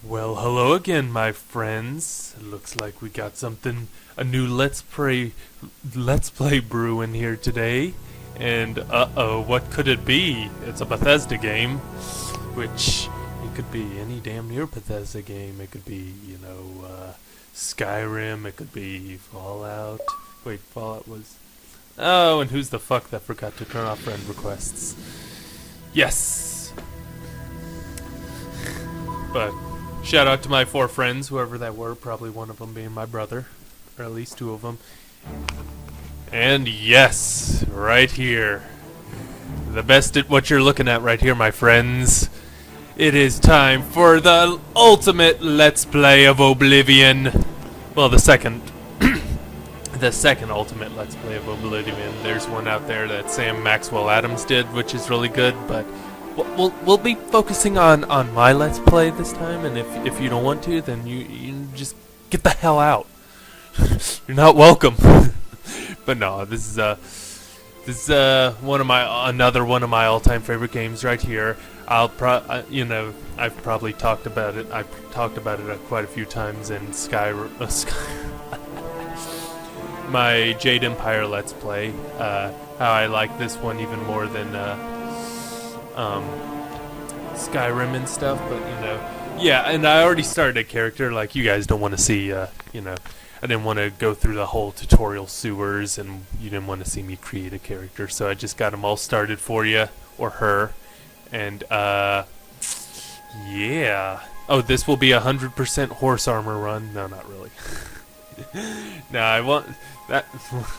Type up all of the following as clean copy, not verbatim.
Well, hello again, my friends. It looks like we got a new Let's Play brewing here today. And uh-oh, what could it be? It's a Bethesda game, which it could be any damn near Bethesda game. It could be, Skyrim. It could be Fallout. Wait, Fallout was. Oh, and who's the fuck that forgot to turn off friend requests? Yes. But shout out to my 4 friends, whoever that were, probably one of them being my brother, or at least 2 of them. And yes, right here, the best at what you're looking at right here, my friends. It is time for the ultimate Let's Play of Oblivion. Well, the second ultimate Let's Play of Oblivion. There's one out there that Sam Maxwell Adams did, which is really good, but we'll be focusing on my Let's Play this time, and if you don't want to, then you just get the hell out. You're not welcome. But no, this is another one of my all-time favorite games right here. I've probably talked about it. I've talked about it quite a few times in my Jade Empire Let's Play. How I like this one even more than Skyrim and stuff, but yeah, and I already started a character. Like, you guys don't want to see, I didn't want to go through the whole tutorial sewers, and you didn't want to see me create a character, so I just got them all started for you, or her, and yeah. Oh, this will be 100% horse armor run. No, not really. No, I want that.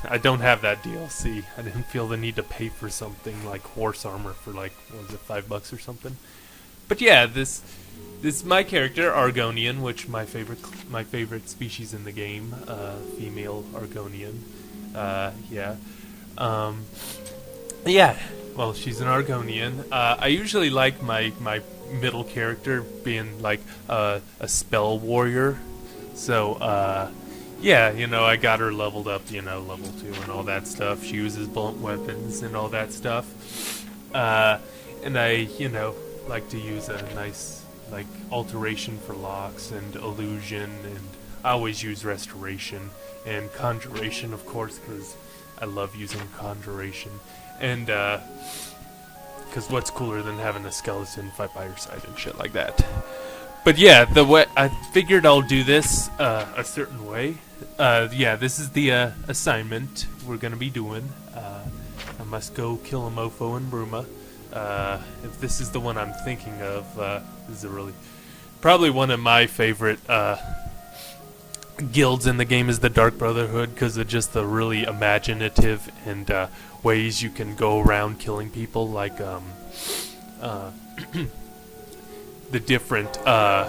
I don't have that DLC. I didn't feel the need to pay for something like horse armor for, like, what was it, $5 or something. But yeah, this is my character, Argonian, which my favorite species in the game, female Argonian. Yeah. Yeah. Well, she's an Argonian. I usually like my middle character being like a spell warrior. So yeah, I got her leveled up, level 2 and all that stuff. She uses blunt weapons and all that stuff. And I, like to use a nice, like, alteration for locks and illusion, and I always use restoration and conjuration, of course, because I love using conjuration. And, because what's cooler than having a skeleton fight by your side and shit like that? But yeah, the way I figured I'll do this a certain way. Yeah, this is the assignment we're gonna be doing. I must go kill a mofo in Bruma. If this is the one I'm thinking of, this is probably one of my favorite guilds in the game is the Dark Brotherhood, because of just the really imaginative and ways you can go around killing people, like the different, how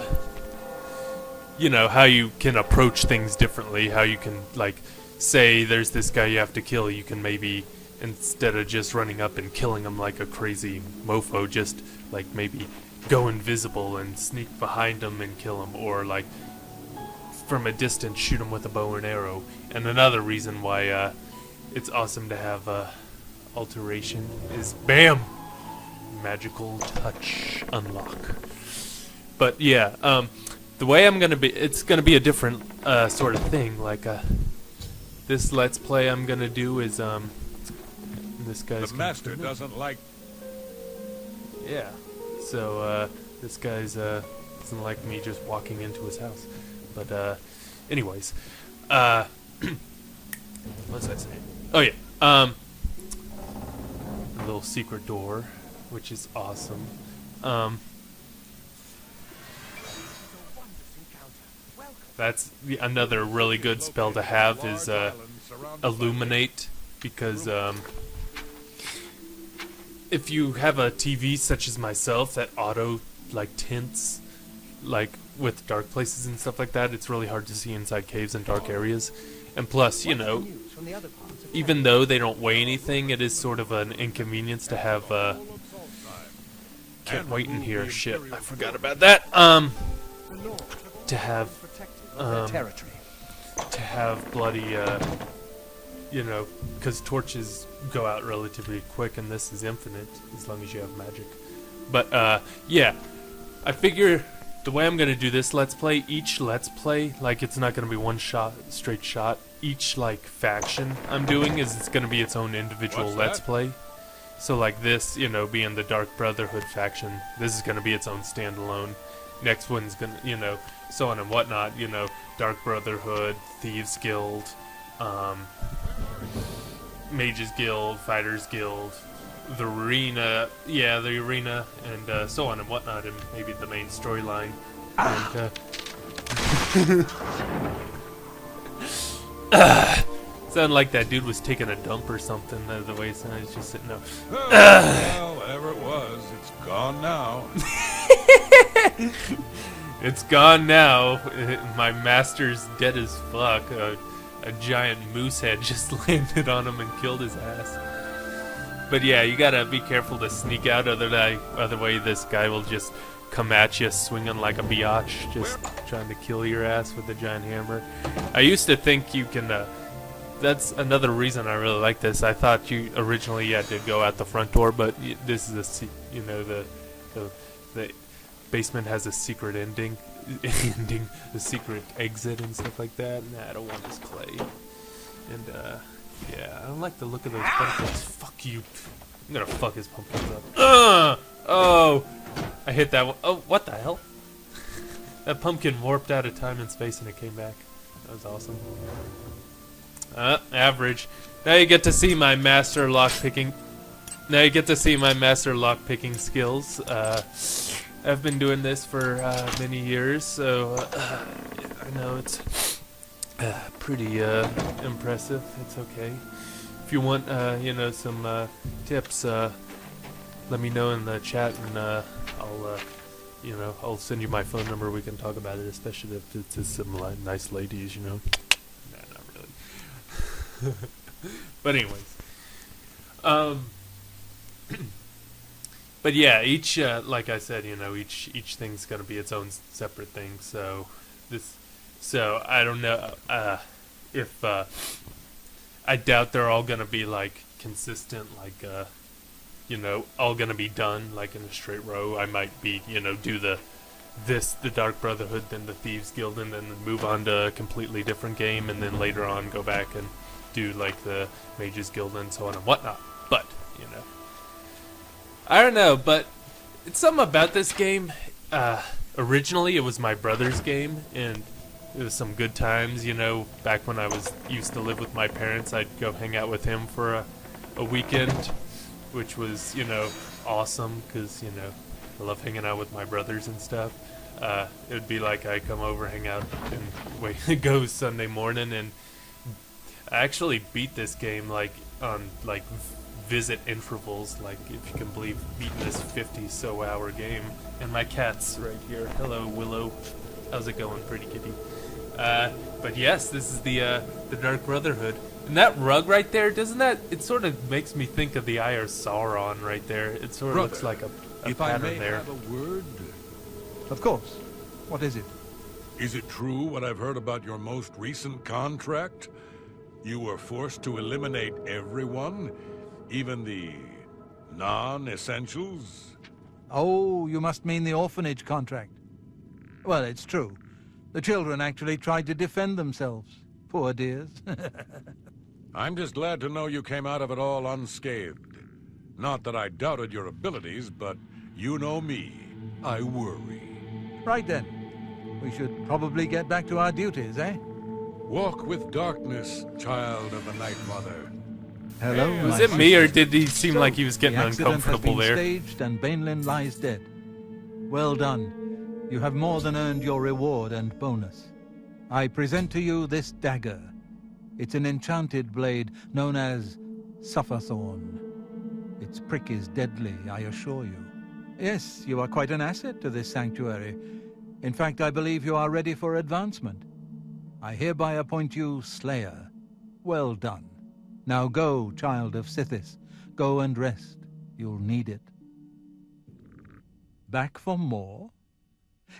you can approach things differently, how you can, like, say there's this guy you have to kill, you can maybe, instead of just running up and killing him like a crazy mofo, just, like, maybe go invisible and sneak behind him and kill him, or, like, from a distance shoot him with a bow and arrow. And another reason why it's awesome to have alteration is BAM! Magical touch unlock. But yeah, the way it's gonna be a different sort of thing. Like this Let's Play I'm gonna do is this guy's. The master doesn't like. Yeah, so this guy's doesn't like me just walking into his house. But anyways, what was I saying? Oh yeah, a little secret door, which is awesome. That's another really good spell to have is illuminate, because if you have a TV such as myself that auto, like, tints, like, with dark places and stuff like that, it's really hard to see inside caves and dark areas. And plus, even though they don't weigh anything, it is sort of an inconvenience to have can't wait in here, shit, I forgot about that. To have bloody, because torches go out relatively quick, and this is infinite as long as you have magic. But yeah, I figure the way I'm gonna do this Let's Play, each Let's Play, like it's not gonna be one shot, straight shot. Each like faction I'm doing it's gonna be its own individual Let's Play. So like this, you know, being the Dark Brotherhood faction, this is gonna be its own standalone. Next one's gonna, you know, so on and whatnot, you know, Dark Brotherhood, Thieves Guild, Mages Guild, Fighters Guild, the arena, and so on and whatnot, and maybe the main storyline. Sounded like that dude was taking a dump or something. The way it sounded, he's just sitting there. Well, whatever it was, it's gone now. It's gone now. My master's dead as fuck. A giant moose head just landed on him and killed his ass. But yeah, you gotta be careful to sneak out, other way this guy will just come at you swinging like a biatch, just trying to kill your ass with a giant hammer. I used to think you can, that's another reason I really like this. I thought you originally had to go out the front door, but this is you know, the basement has a secret ending, a secret exit and stuff like that. Nah, I don't want this clay. And, yeah, I don't like the look of those pumpkins. Fuck you. I'm gonna fuck his pumpkins up. Oh! I hit that one. Oh, what the hell? That pumpkin warped out of time and space and it came back. That was awesome. Average. Now you get to see my master lockpicking. Now you get to see my master lockpicking skills. I've been doing this for many years, so I know it's pretty impressive. It's okay. If you want, you know, some tips, let me know in the chat, and I'll, you know, I'll send you my phone number. We can talk about it, especially if it's some nice ladies, you know. Nah, not really. But anyways, but yeah, each like I said, you know, each thing's gonna be its own separate thing. So I don't know if I doubt they're all gonna be like consistent, like you know, all gonna be done like in a straight row. I might be, you know, do the Dark Brotherhood, then the Thieves Guild, and then move on to a completely different game, and then later on go back and do like the Mages Guild and so on and whatnot. But you know, I don't know, but it's something about this game. Originally, it was my brother's game, and it was some good times. You know, back when I used to live with my parents, I'd go hang out with him for a weekend, which was, you know, awesome because, you know, I love hanging out with my brothers and stuff. It would be like I come over, hang out, and go Sunday morning, and I actually beat this game like on like visit intervals, like if you can believe beating this 50-so-hour game. And my cat's right here. Hello, Willow. How's it going, pretty kitty? But yes, this is the Dark Brotherhood. And that rug right there, doesn't that, it sort of makes me think of the Eye of Sauron right there. It sort of looks like a if pattern I may there. have a word. Of course. What is it? Is it true what I've heard about your most recent contract? You were forced to eliminate everyone, even the non-essentials? Oh, you must mean the orphanage contract. Well, it's true. The children actually tried to defend themselves. Poor dears. I'm just glad to know you came out of it all unscathed. Not that I doubted your abilities, but you know me. I worry. Right then. We should probably get back to our duties, eh? Walk with darkness, child of the Night Mother. Hello, Was my it me, or sisters. did he seem like he was getting the accident uncomfortable has been there? Staged and Bainlin lies dead. Well done. You have more than earned your reward and bonus. I present to you this dagger. It's an enchanted blade known as Sufferthorn. Its prick is deadly, I assure you. Yes, you are quite an asset to this sanctuary. In fact, I believe you are ready for advancement. I hereby appoint you Slayer. Well done. Now go, child of Sithis. Go and rest. You'll need it. Back for more?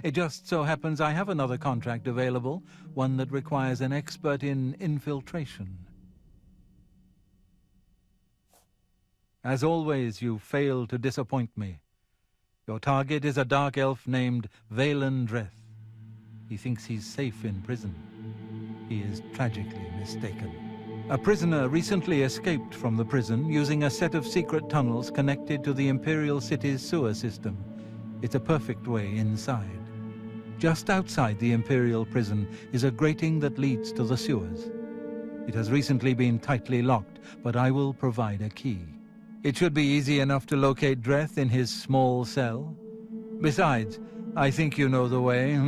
It just so happens I have another contract available, one that requires an expert in infiltration. As always, you fail to disappoint me. Your target is a dark elf named Valen Dreth. He thinks he's safe in prison. He is tragically mistaken. A prisoner recently escaped from the prison using a set of secret tunnels connected to the Imperial City's sewer system. It's a perfect way inside. Just outside the Imperial prison is a grating that leads to the sewers. It has recently been tightly locked, but I will provide a key. It should be easy enough to locate Dreth in his small cell. Besides, I think you know the way,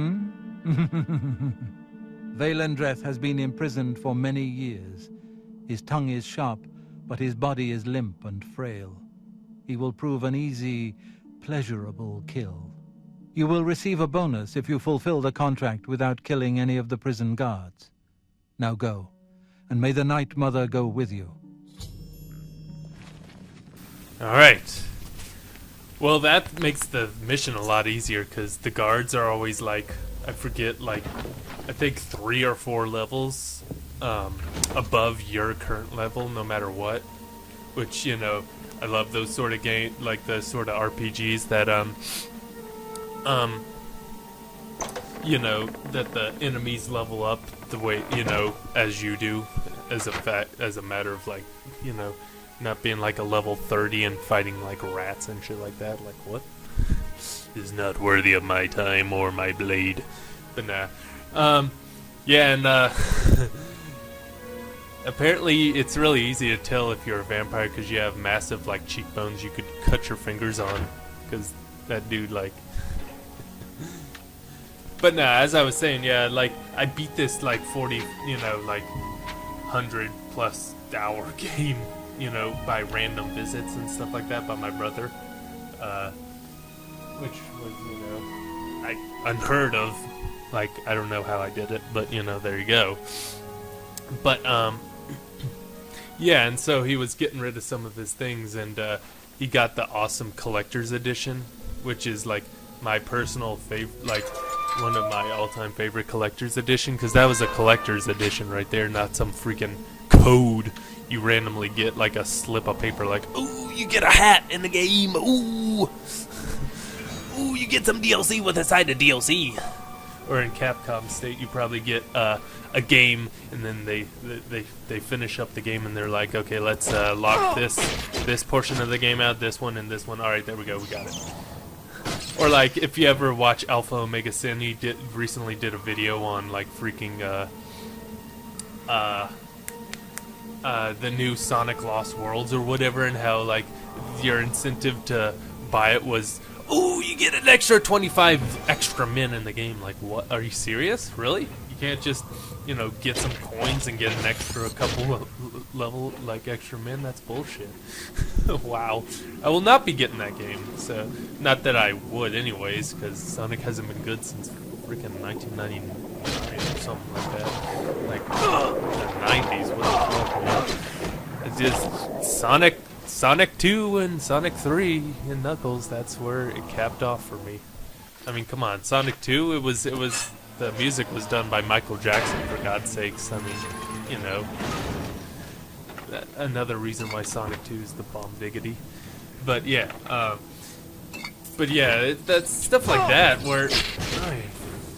Valen Dreth has been imprisoned for many years. His tongue is sharp, but his body is limp and frail. He will prove an easy, pleasurable kill. You will receive a bonus if you fulfill the contract without killing any of the prison guards. Now go, and may the Night Mother go with you. Alright. Well, that makes the mission a lot easier, because the guards are always like, I forget, like, I think 3 or 4 levels above your current level, no matter what. Which, you know, I love those sort of game, like the sort of RPGs that, you know, that the enemies level up the way, you know, as you do, as a matter of, like, you know, not being like a level 30 and fighting like rats and shit like that. Like, what? Is not worthy of my time or my blade. But nah. Yeah, and apparently it's really easy to tell if you're a vampire because you have massive like cheekbones you could cut your fingers on, because that dude like. But nah, as I was saying, yeah, like I beat this like 40, you know, like 100+ hour game, you know, by random visits and stuff like that by my brother, which was, you know, unheard of. Like, I don't know how I did it, but, you know, there you go. But, yeah, and so he was getting rid of some of his things, and he got the awesome collector's edition, which is, like, my personal favorite, like, one of my all-time favorite collector's edition, because that was a collector's edition right there, not some freaking code you randomly get, like a slip of paper, like, ooh, you get a hat in the game, ooh, ooh, you get some DLC with a side of DLC. Or in Capcom state, you probably get a game, and then they finish up the game, and they're like, okay, let's lock this portion of the game out, this one, and this one. All right, there we go, we got it. Or like, if you ever watch Alpha Omega Sin, he recently did a video on like freaking the new Sonic Lost Worlds or whatever, and how like your incentive to buy it was, ooh, you get an extra 25 extra men in the game. Like, what? Are you serious? Really? You can't just, you know, get some coins and get an extra couple level, like, extra men? That's bullshit. Wow. I will not be getting that game. So, not that I would anyways, because Sonic hasn't been good since freaking 1999 or something like that. Like, the 90s. What the fuck, man? It's just Sonic 2 and Sonic 3 and Knuckles, that's where it capped off for me. I mean, come on, Sonic 2, it was the music was done by Michael Jackson, for God's sakes. I mean, you know, another reason why Sonic 2 is the bomb diggity. But yeah, that's stuff like that where,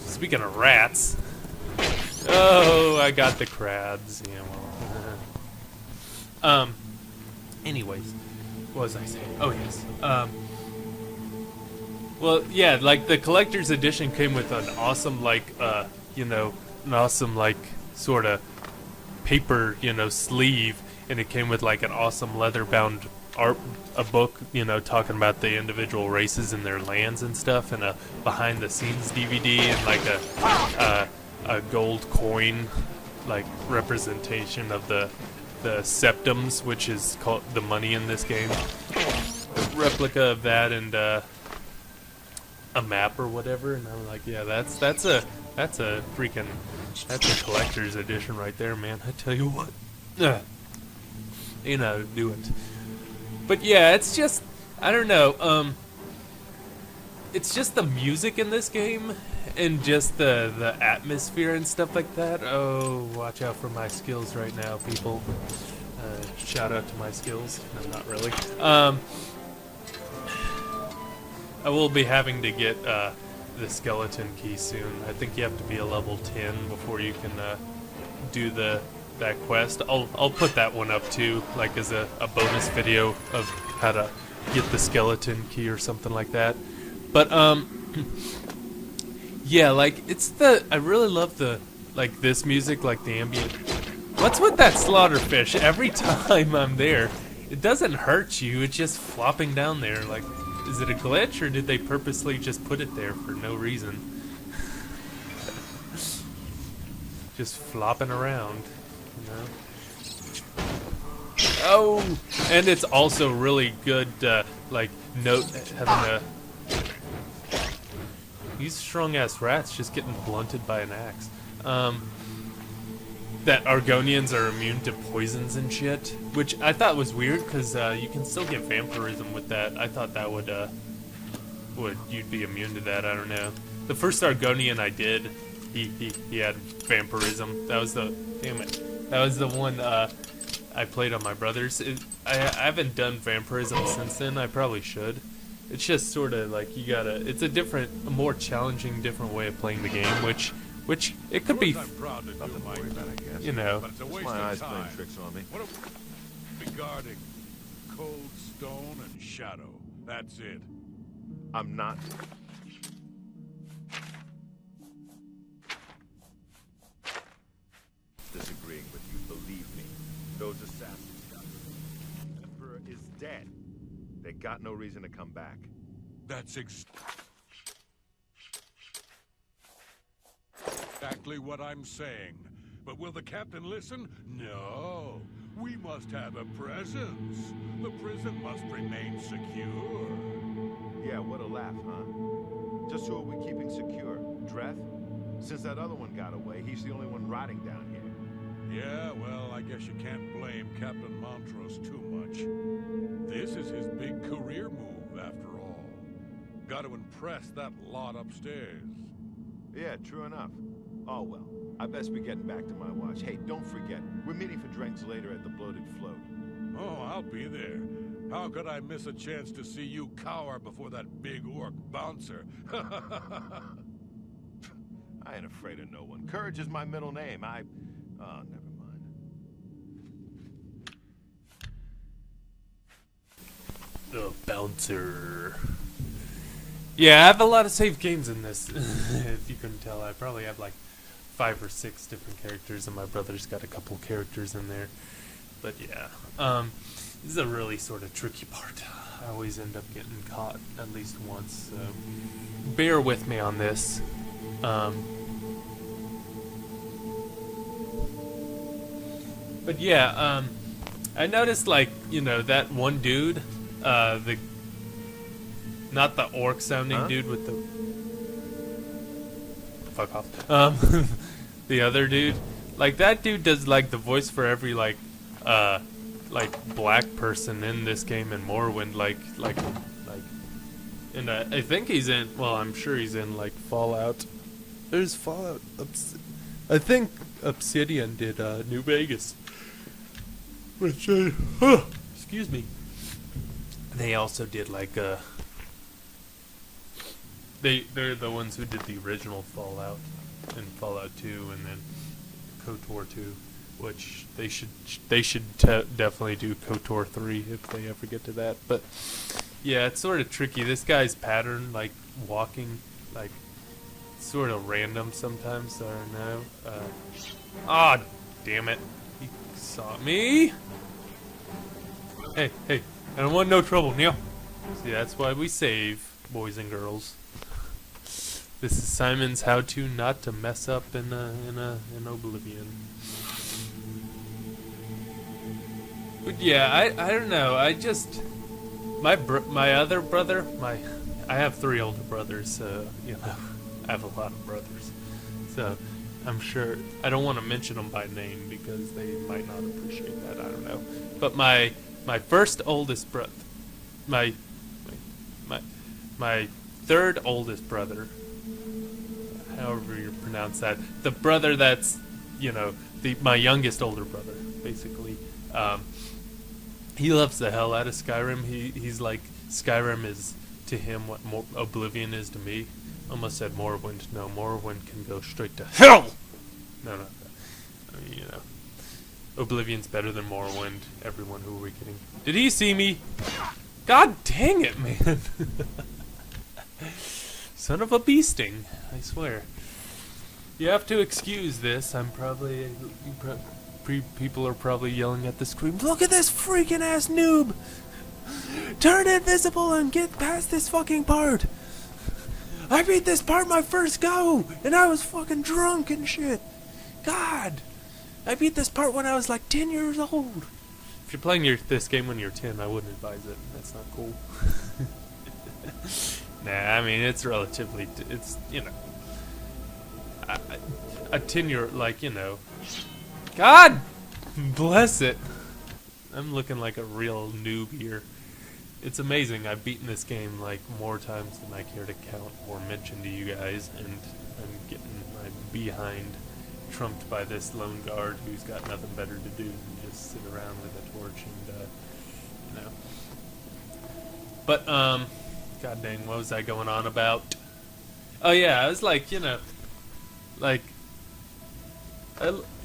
speaking of rats, oh, I got the crabs, you know. Anyways, what was I saying? Oh, yes. Well, yeah, like, the collector's edition came with an awesome, like, you know, an awesome, like, sort of paper, you know, sleeve, and it came with, like, an awesome leather-bound a book, you know, talking about the individual races and their lands and stuff, and a behind-the-scenes DVD, and, like, a gold coin, like, representation of the septums, which is called the money in this game. A replica of that, and a map or whatever. And I'm like, yeah, that's a collector's edition right there, man. I tell you what, you know, do it. But yeah, it's just, I don't know. It's just the music in this game, and just the atmosphere and stuff like that. Oh, watch out for my skills right now, people. Shout out to my skills. No, not really. I will be having to get the skeleton key soon. I think you have to be a level 10 before you can do that quest. I'll put that one up too, like as a bonus video of how to get the skeleton key or something like that. But yeah, like I really love the like this music, like the ambient. What's with that slaughterfish? Every time I'm there, it doesn't hurt you. It's just flopping down there. Like, is it a glitch or did they purposely just put it there for no reason? Just flopping around, you know. Oh, and it's also really good, like note having these strong ass rats just getting blunted by an axe. That Argonians are immune to poisons and shit, which I thought was weird because you can still get vampirism with that. I thought that would you'd be immune to that. I don't know. The first Argonian I did, he had vampirism. That was the That was the one I played on my brother's. I haven't done vampirism since then. I probably should. It's just sort of like it's a more challenging, different way of playing the game, which it could be, you know. My eyes playing tricks on me. Regarding cold stone and shadow. That's it. I'm not. Disagreeing with you, believe me. Those assassins got me. The Emperor is dead. They got no reason to come back. That's exactly what I'm saying. But will the captain listen? No. We must have a presence. The prison must remain secure. Yeah, what a laugh, huh? Just who are we keeping secure? Dreth? Since that other one got away, he's the only one rotting down here. Yeah, well, I guess you can't blame Captain Montrose too much. This is his big career move, after all. Got to impress that lot upstairs. Yeah, true enough. Oh, well, I best be getting back to my watch. Hey, don't forget, we're meeting for drinks later at the Bloated Float. Oh, I'll be there. How could I miss a chance to see you cower before that big orc bouncer? I ain't afraid of no one. Courage is my middle name. Oh, never mind. The bouncer. Yeah, I have a lot of saved games in this. If you couldn't tell, I probably have like 5 or 6 different characters, and my brother's got a couple characters in there. But yeah, this is a really sort of tricky part. I always end up getting caught at least once, so bear with me on this. But yeah, I noticed, like, you know, that one dude, not the orc sounding dude with the fuck off. The other dude, like, that dude does like the voice for every like black person in this game in Morrowind, and I think he's in. Well, I'm sure he's in like Fallout. There's Fallout. I think Obsidian did New Vegas, which excuse me. They also did like they're the ones who did the original Fallout and Fallout 2 and then KOTOR 2, which they should definitely do KOTOR 3 if they ever get to that. But yeah, it's sort of tricky. This guy's pattern, like walking, like sort of random sometimes. I don't know. Ah, damn it! He saw me. Hey, I don't want no trouble, Neil. See, that's why we save, boys and girls. This is Simon's how-to not to mess up in Oblivion. But yeah, I don't know. I just my other brother, I have 3 older brothers, so you know, I have a lot of brothers. So I'm sure I don't want to mention them by name because they might not appreciate that. I don't know. But my first oldest brother, my 3rd oldest brother, however you pronounce that, the brother that's, you know, my youngest older brother, basically. He loves the hell out of Skyrim. He's like, Skyrim is to him what Oblivion is to me. Almost said Morrowind. No, Morrowind can go straight to hell! No. I mean, you know. Oblivion's better than Morrowind. Everyone who we're kidding. Did he see me? God dang it, man. Son of a bee sting, I swear. You have to excuse this. I'm probably... people are probably yelling at the screen. Look at this freaking ass noob! Turn invisible and get past this fucking part! I beat this part my first go! And I was fucking drunk and shit! God! I beat this part when I was like 10 years old! If you're playing this game when you're 10, I wouldn't advise it. That's not cool. Nah, I mean, it's relatively... It's, you know... a 10-year... Like, you know... God bless it! I'm looking like a real noob here. It's amazing. I've beaten this game like more times than I care to count or mention to you guys, and I'm getting my behind trumped by this lone guard who's got nothing better to do than just sit around with a torch and, you know. But, god dang, what was I going on about? Oh yeah, I was like, you know, like,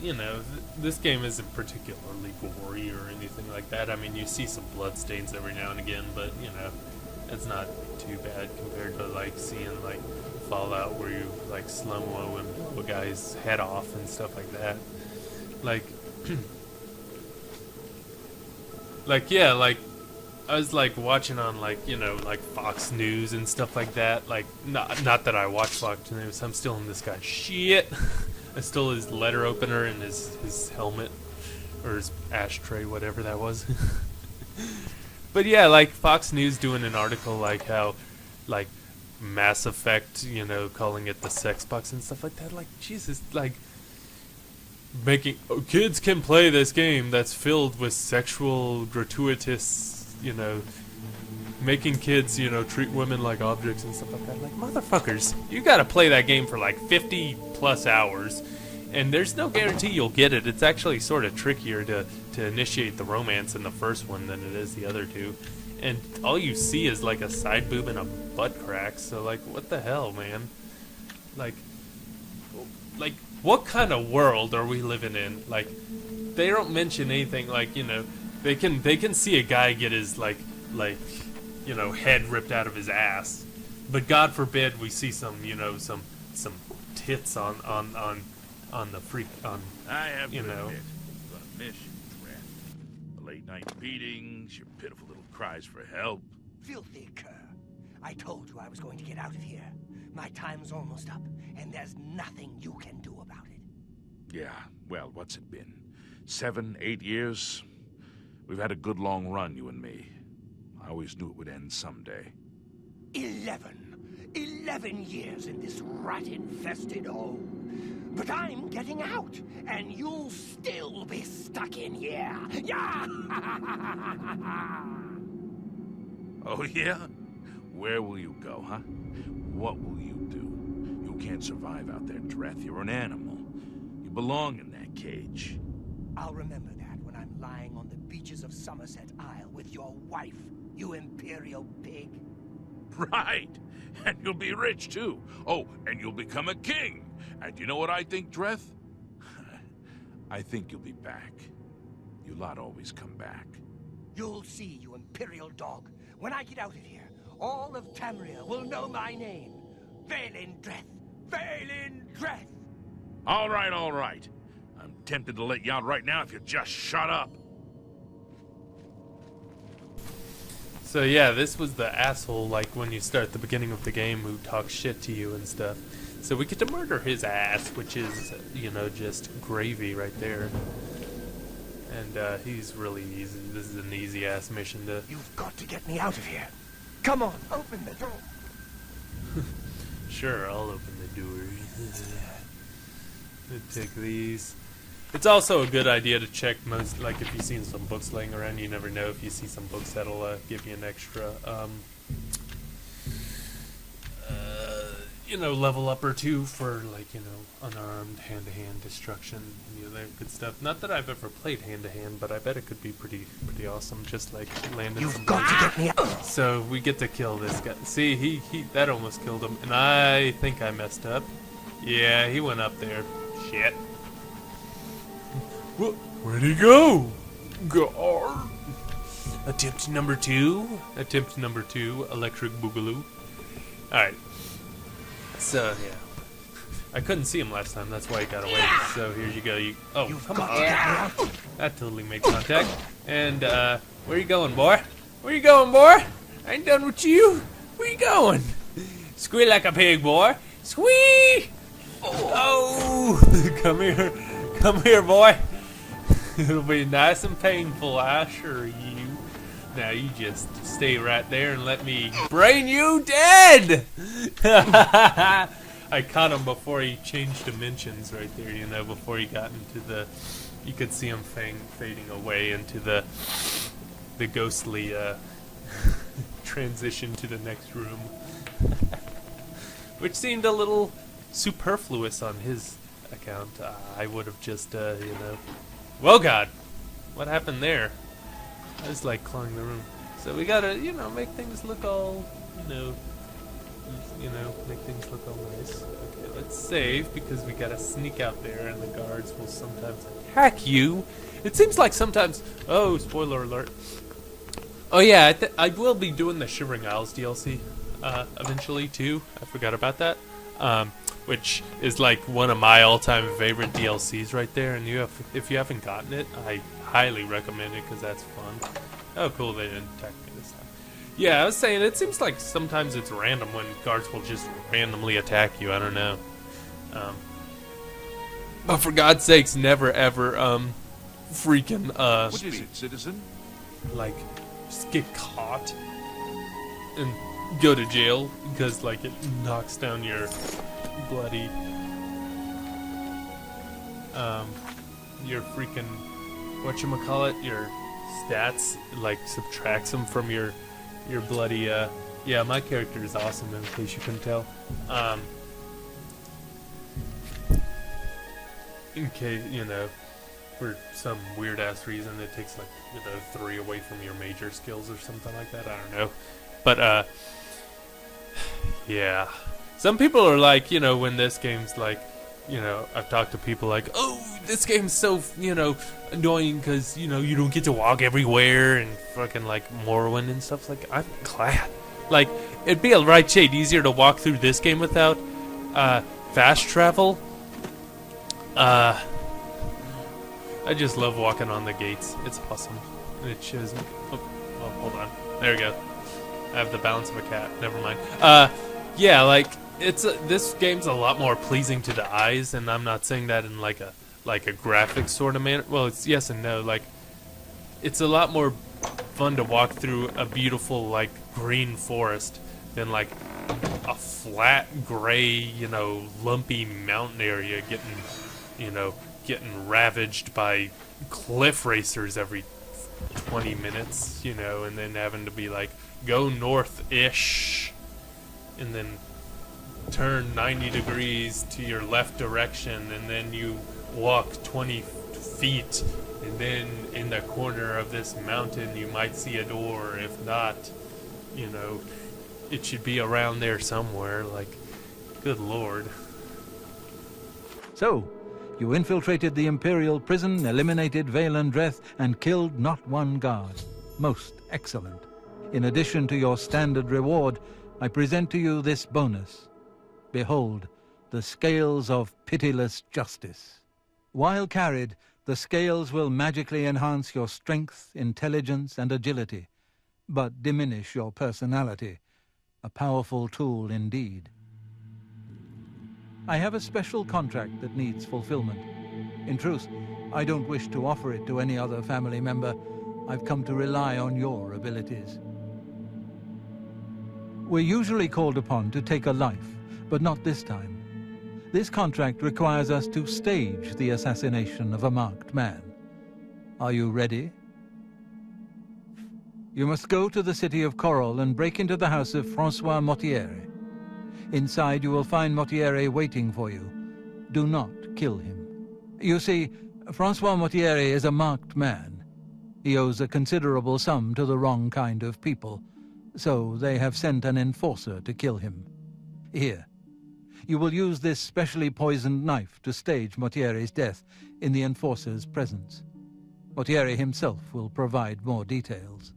you know, this game isn't particularly gory or anything like that. I mean, you see some bloodstains every now and again, but, you know, it's not too bad compared to, like, seeing, like, Fallout where you, like, slow-mo and blow a guy's head off and stuff like that. Like, like, yeah, like, I was, like, watching on, like, you know, like, Fox News and stuff like that. Like, not that I watch Fox News. I'm still in this guy's shit. I stole his letter opener and his helmet, or his ashtray, whatever that was. But yeah, like Fox News doing an article like how, like, Mass Effect, you know, calling it the sex box and stuff like that. Like, Jesus, like, making kids can play this game that's filled with sexual, gratuitous, you know, making kids, you know, treat women like objects and stuff like that. Like, motherfuckers, you gotta play that game for like 50 plus hours, and there's no guarantee you'll get it. It's actually sort of trickier to initiate the romance in the first one than it is the other two. And all you see is like a side boob and a butt crack, so like, what the hell, man? Like, what kind of world are we living in? Like, they don't mention anything like, you know, they can see a guy get his, like, you know, head ripped out of his ass, but God forbid we see some, you know, some tits on the freak, on, I have you to know. admit, I'm gonna miss you, Trent. The late night beatings, your pitiful little cries for help. Filthy cur. I told you I was going to get out of here. My time's almost up, and there's nothing you can do about it. Yeah, well, what's it been? 7, 8 years? We've had a good long run, you and me. I always knew it would end someday. 11 years in this rat-infested home. But I'm getting out, and you'll still be stuck in here. Yeah! Oh, yeah? Where will you go, huh? What will you do? You can't survive out there, Dreth. You're an animal. You belong in that cage. I'll remember that when I'm lying on the beaches of Somerset Isle with your wife, you imperial pig. Right! And you'll be rich, too. Oh, and you'll become a king. And you know what I think, Dreth? I think you'll be back. You lot always come back. You'll see, you imperial dog. When I get out of here, all of Tamriel will know my name. Vaylin Dreth. Vaylin Dreth. All right, all right. I'm tempted to let you out right now if you just shut up. So yeah, this was the asshole, like, when you start the beginning of the game, who talks shit to you and stuff. So we get to murder his ass, which is, you know, just gravy right there. And he's really easy. This is an easy-ass mission to... You've got to get me out of here. Come on, open the door. Sure, I'll open the door. Take these. It's also a good idea to check most, like, if you've seen some books laying around, you never know if you see some books that'll give you an extra, level up or two for, like, unarmed, hand-to-hand destruction, that good stuff. Not that I've ever played hand-to-hand, but I bet it could be pretty awesome, just, like, landing some... You've got to get me up. So, we get to kill this guy. See, he that almost killed him, and I think I messed up. Yeah, he went up there. Shit. Where'd he go? Guard. Attempt number 2, Electric Boogaloo. Alright. So, yeah. I couldn't see him last time, that's why he got away. So, here you go. Come on. That totally made contact. And, where you going, boy? Where you going, boy? I ain't done with you. Where you going? Squeal like a pig, boy. Squee! Oh! Come here, boy. It'll be nice and painful, I assure you. Now you just stay right there and let me brain you dead! I caught him before he changed dimensions right there, before he got into the... You could see him fading away into the ghostly transition to the next room. Which seemed a little superfluous on his account. I would have just, Well, God! What happened there? I was like clawing the room. So we gotta, make things look all, make things look all nice. Okay, let's save because we gotta sneak out there and the guards will sometimes attack you. It seems like sometimes, oh, spoiler alert. Oh yeah, I will be doing the Shivering Isles DLC, eventually too. I forgot about that. Which is like one of my all-time favorite DLCs right there. And if you haven't gotten it, I highly recommend it because that's fun. Oh, cool, they didn't attack me this time. Yeah, I was saying, it seems like sometimes it's random when guards will just randomly attack you. I don't know. But for God's sakes, never ever, freaking, What is it, citizen? like, just get caught and go to jail because, like, it knocks down your bloody, your freaking, whatchamacallit, your stats, like, subtracts them from your bloody, yeah, my character is awesome, in case you couldn't tell. In case, for some weird-ass reason, it takes, like, 3 away from your major skills or something like that, I don't know. But, yeah. Some people are like, when this game's like, I've talked to people like, oh, this game's so, annoying because, you don't get to walk everywhere and fucking, like, Morrowind and stuff. Like, I'm glad. Like, it'd be a right shade easier to walk through this game without, fast travel. I just love walking on the gates. It's awesome. And it shows me. Oh, hold on. There we go. I have the balance of a cat. Never mind. Yeah, like, this game's a lot more pleasing to the eyes, and I'm not saying that in like a graphic sort of manner. Well, it's yes and no. Like, it's a lot more fun to walk through a beautiful, like, green forest than like a flat gray, lumpy mountain area getting ravaged by cliff racers every 20 minutes, and then having to be like, go north-ish, and then turn 90 degrees to your left direction, and then you walk 20 feet, and then in the corner of this mountain you might see a door. If not, it should be around there somewhere. Like, good lord. So, you infiltrated the Imperial prison, eliminated Vale and Dreth, and killed not one guard. Most excellent. In addition to your standard reward, I present to you this bonus. Behold, the scales of pitiless justice. While carried, the scales will magically enhance your strength, intelligence, and agility, but diminish your personality. A powerful tool indeed. I have a special contract that needs fulfillment. In truth, I don't wish to offer it to any other family member. I've come to rely on your abilities. We're usually called upon to take a life, but not this time. This contract requires us to stage the assassination of a marked man. Are you ready? You must go to the city of Coral and break into the house of Francois Mortieri. Inside you will find Mortieri waiting for you. Do not kill him. You see, Francois Mortieri is a marked man. He owes a considerable sum to the wrong kind of people, so they have sent an enforcer to kill him. Here. You will use this specially poisoned knife to stage Mortieri's death in the enforcer's presence. Mortieri himself will provide more details.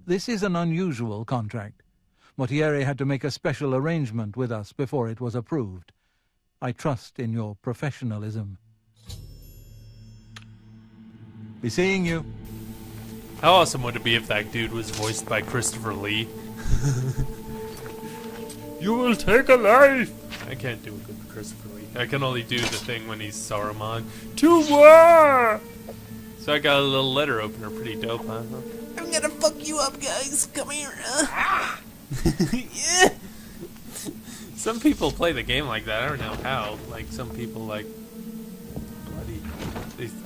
This is an unusual contract. Mortieri had to make a special arrangement with us before it was approved. I trust in your professionalism. Be seeing you. How awesome would it be if that dude was voiced by Christopher Lee? You will take a life! I can't do a good Christopher Lee. I can only do the thing when he's Saruman. To war! So I got a little letter opener, pretty dope, huh? I'm gonna fuck you up, guys. Come here. Yeah. Some people play the game like that. I don't know how. Like, some people, like, bloody.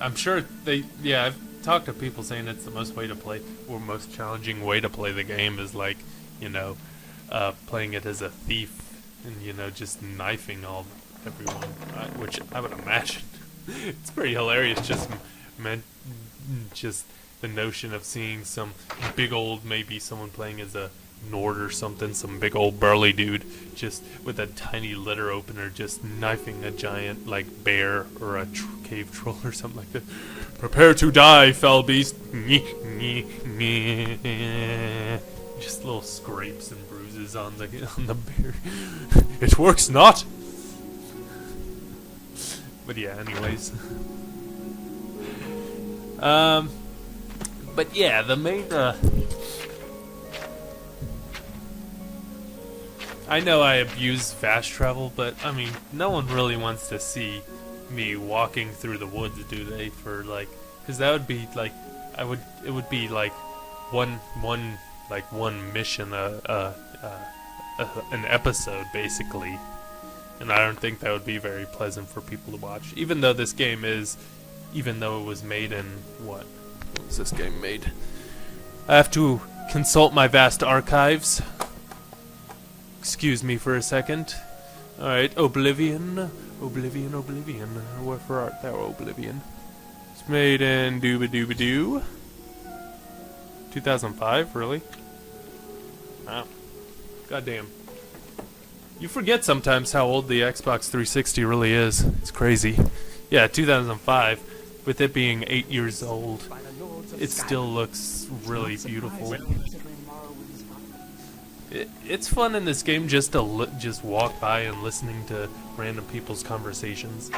I'm sure they. Yeah, I've talked to people saying it's the most way to play, or most challenging way to play the game is, like, you know, playing it as a thief and, you know, just knifing everyone, which I would imagine. It's pretty hilarious. Just the notion of seeing some big old, maybe someone playing as a Nord or something, some big old burly dude just with a tiny letter opener just knifing a giant like bear or a cave troll or something like that. Prepare to die, fell beast. Just little scrapes and bruises on the bear. It works not. But yeah, anyways. But yeah, the main, I know I abuse fast travel, but, I mean, no one really wants to see me walking through the woods, do they, for, like, because that would be, like, it would be, like, one mission, an episode, basically, and I don't think that would be very pleasant for people to watch, even though this game is, even though it was made in, what was this game made? I have to consult my vast archives. Excuse me for a second. Alright, Oblivion. Wherefore art thou, Oblivion? It's made in dooba-dooba-doo. 2005, really? Wow. Goddamn. You forget sometimes how old the Xbox 360 really is. It's crazy. Yeah, 2005. With it being 8 years old, it still looks really beautiful. It's fun in this game just to just walk by and listening to random people's conversations.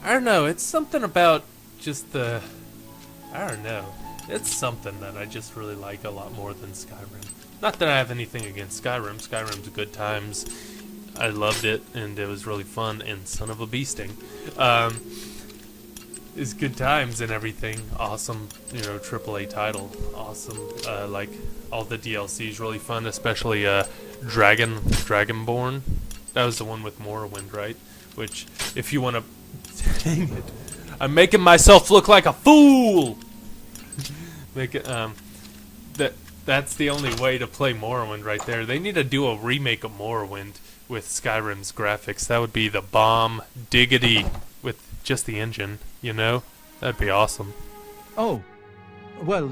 I don't know, it's something about just I don't know. It's something that I just really like a lot more than Skyrim. Not that I have anything against Skyrim. Skyrim's good times. I loved it, and it was really fun, and son of a beasting. It's good times and everything. Awesome, you know, AAA title. Awesome. Like, all the DLC is really fun, especially Dragonborn. That was the one with Morrowind, right? Which, if you want to... Dang it. I'm making myself look like a fool! That's the only way to play Morrowind right there. They need to do a remake of Morrowind with Skyrim's graphics. That would be the bomb diggity with just the engine, you know? That'd be awesome. Oh, well,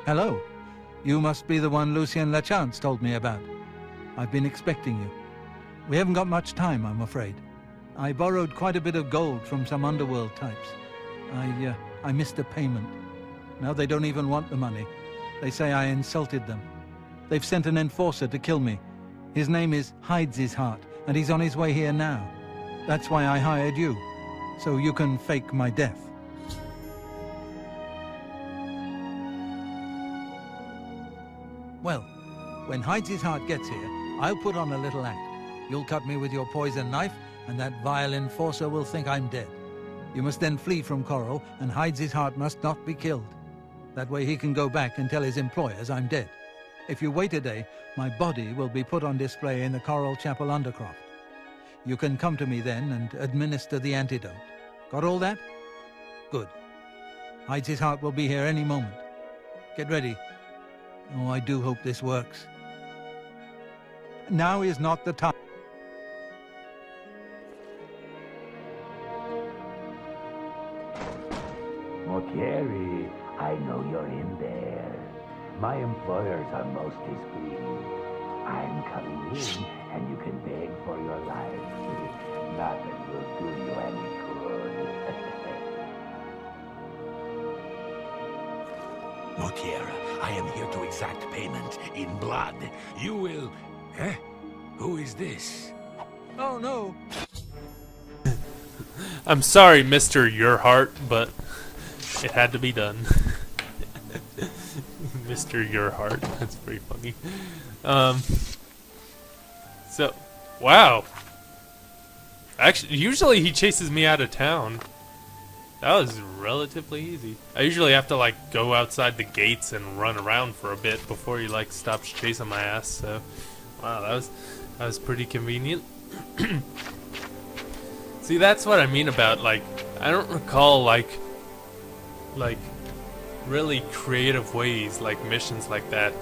hello. You must be the one Lucien Lachance told me about. I've been expecting you. We haven't got much time, I'm afraid. I borrowed quite a bit of gold from some underworld types. I missed a payment. Now they don't even want the money. They say I insulted them. They've sent an enforcer to kill me. His name is Hides His Heart, and he's on his way here now. That's why I hired you, so you can fake my death. Well, when Hides His Heart gets here, I'll put on a little act. You'll cut me with your poison knife, and that vile enforcer will think I'm dead. You must then flee from Coral, and Hides His Heart must not be killed. That way he can go back and tell his employers I'm dead. If you wait a day, my body will be put on display in the Coral Chapel Undercroft. You can come to me then and administer the antidote. Got all that? Good. Hides His Heart will be here any moment. Get ready. Oh, I do hope this works. Now is not the time. Mortieri, I know you're in there. My employers are most displeased. I'm coming in, and you can beg for your life. Nothing will do you any good. Mortiera, I am here to exact payment in blood. You will... Eh? Who is this? Oh no! I'm sorry, Mr. Your Heart, but it had to be done. Mr. Your Heart. That's pretty funny. So, wow. Actually, usually he chases me out of town. That was relatively easy. I usually have to, like, go outside the gates and run around for a bit before he, like, stops chasing my ass, so... Wow, that was pretty convenient. See, that's what I mean about, like, I don't recall, like, really creative ways, like, missions like that.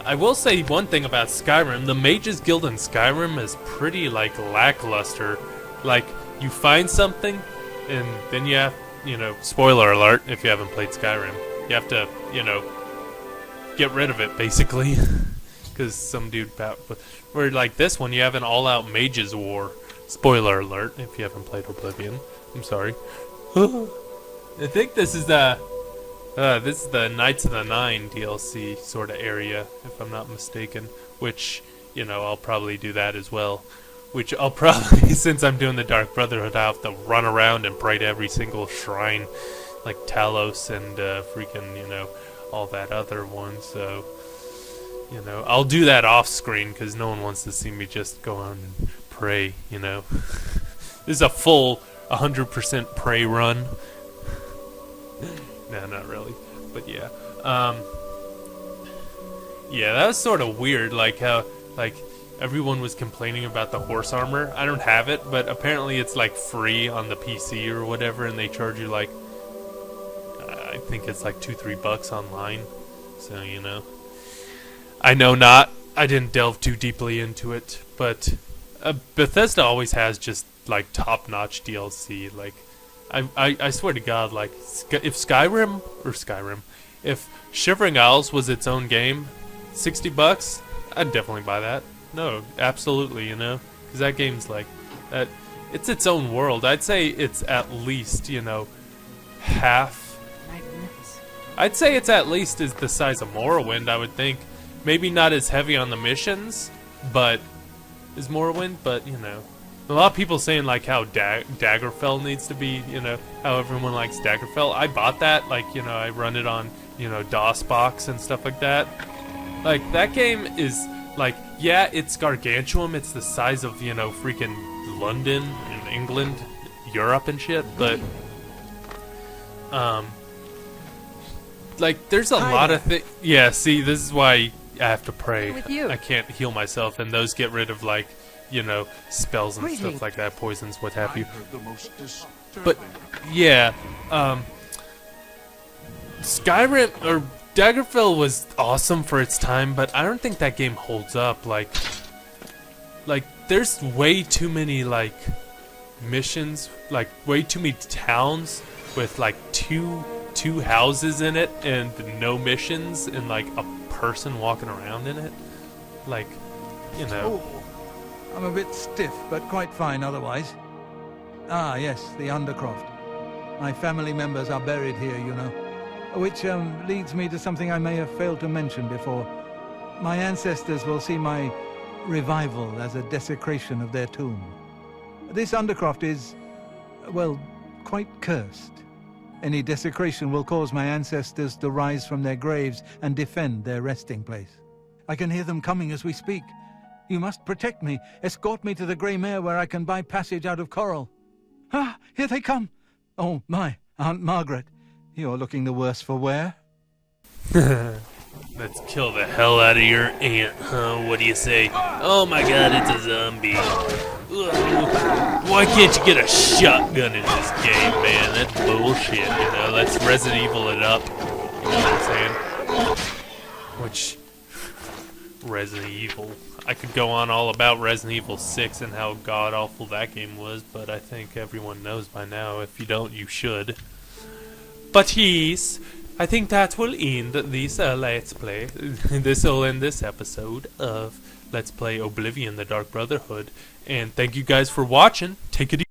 I will say one thing about Skyrim. The Mages Guild in Skyrim is pretty, like, lackluster. Like, you find something, and then you have, you know, spoiler alert if you haven't played Skyrim. You have to, you know, get rid of it, basically. Because some dude... Where, like, this one, you have an all-out Mages War. Spoiler alert if you haven't played Oblivion. I'm sorry. I think this is the Knights of the Nine DLC sort of area, if I'm not mistaken. Which, you know, I'll probably do that as well. Which I'll probably, since I'm doing the Dark Brotherhood, I'll have to run around and pray to every single shrine, like Talos and freaking, you know, all that other one. So, you know, I'll do that off screen because no one wants to see me just go on and pray, you know. This is a full 100% pray run. No, not really, but yeah. Yeah, that was sort of weird, like how, like, everyone was complaining about the horse armor. I don't have it, but apparently it's, like, free on the PC or whatever, and they charge you, like, I think it's, like, $2-3 online, so, you know. I know not. I didn't delve too deeply into it, but Bethesda always has just, like, top-notch DLC, like, I swear to God, like, if if Shivering Isles was its own game, $60, I'd definitely buy that. No, absolutely, you know, because that game's like, that. It's its own world. I'd say it's at least, you know, half. Magnificent. I'd say it's at least is the size of Morrowind, I would think. Maybe not as heavy on the missions, but is Morrowind, but, you know. A lot of people saying, like, how Daggerfell needs to be, you know, how everyone likes Daggerfell. I bought that, like, you know, I run it on, you know, DOSBox and stuff like that. Like, that game is, like, yeah, it's gargantuan. It's the size of, you know, freaking London and England, Europe and shit, but, like, there's a lot of things. Yeah, see, this is why I have to pray. With you. I can't heal myself, and those get rid of, like, you know, spells and stuff like that, poisons, what have you. But, yeah, Skyrim, or Daggerfell was awesome for its time, but I don't think that game holds up. Like, there's way too many, like, missions, like, way too many towns with, like, two houses in it and no missions and, like, a person walking around in it. Like, you know. Oh, I'm a bit stiff, but quite fine otherwise. Ah, yes, the Undercroft. My family members are buried here, you know. Which leads me to something I may have failed to mention before. My ancestors will see my revival as a desecration of their tomb. This Undercroft is, well, quite cursed. Any desecration will cause my ancestors to rise from their graves and defend their resting place. I can hear them coming as we speak. You must protect me. Escort me to the Grey Mare where I can buy passage out of Coral. Ah, here they come. Oh, my, Aunt Margaret. You're looking the worse for wear. Let's kill the hell out of your aunt, huh? What do you say? Oh my God, it's a zombie. Ugh. Why can't you get a shotgun in this game, man? That's bullshit, you know? Let's Resident Evil it up. You know what I'm saying? Which... Resident Evil. I could go on all about Resident Evil 6 and how god-awful that game was, but I think everyone knows by now. If you don't, you should. But yes, I think that will end this Let's Play. This will end this episode of Let's Play Oblivion, the Dark Brotherhood. And thank you guys for watching. Take it easy.